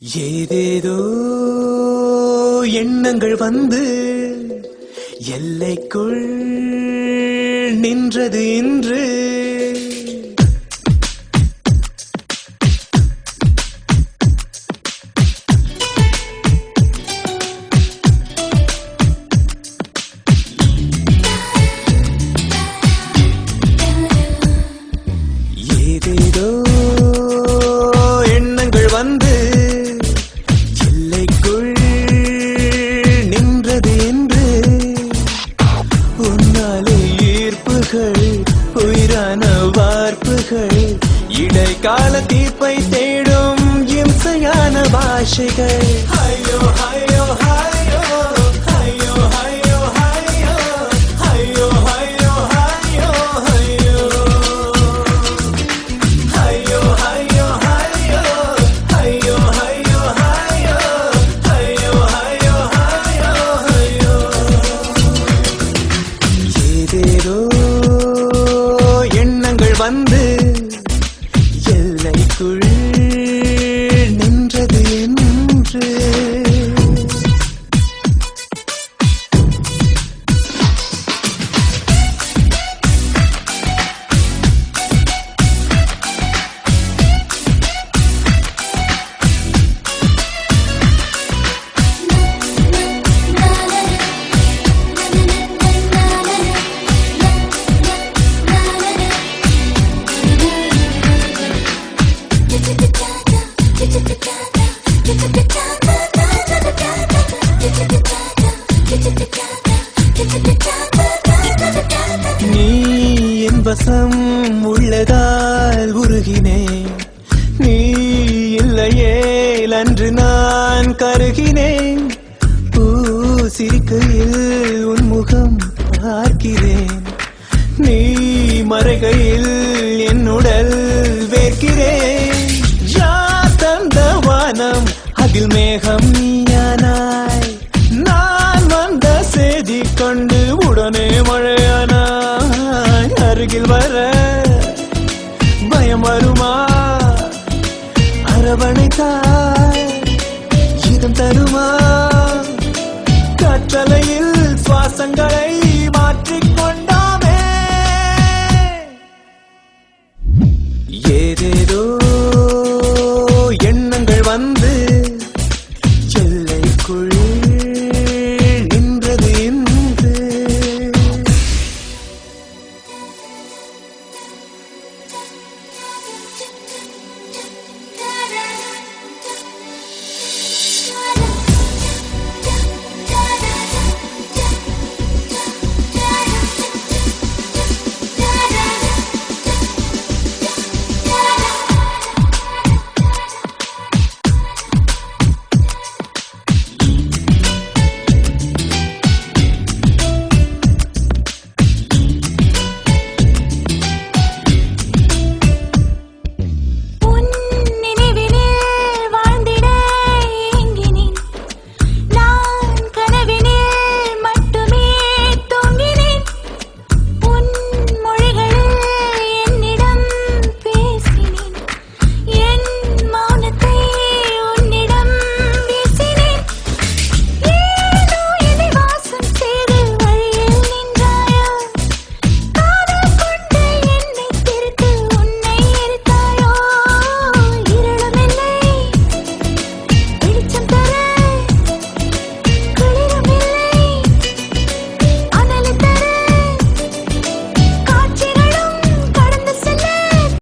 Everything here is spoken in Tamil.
ஏதேதோ எண்ணங்கள் வந்து எல்லைக்குள் நின்றது இன்று. ஏதேதோ எண்ணங்கள் வந்து எல்லைக்குள் நின்றது என்று. உன்னாலே ஈர்ப்புகள் உயிரான வார்ப்புகள் இடைக்கால தீர்ப்பை தேடும் இம்சையான பாஷைகள். ஐயோ ஐயோ ஐயோ ஐயோ ஐயோ ஐயோ ஐயோ ஐயோ ஐயோ ஐயோ ஐயோ ஐயோ ஐயோ ஐயோ ஐயோ ஐயோ ஐயோ ஐயோ ஐயோ. ஏதேதோ எண்ணங்கள் வந்து எல்லைக்குள் நின்றது என்று. நீ என் வசம் உள்ளதால் உருகினேன். நீ இல்லையேல் அன்று நான் கருகினேன். பூ சிரிக்கையில் உன் முகம் பார்க்கிறேன். நீ மறைகையில் என் உடல் வேர்க்கிறேன். யார் தந்த வானம் அதில் மேகம் நீயானாய். நான் வந்த செய்தி கண்டு உடனே மழையானாய். அருகில் வர பயம் வருமா? அரவணைத்தாய் இதம் தருமா? காற்றலையில் சுவாசங்களை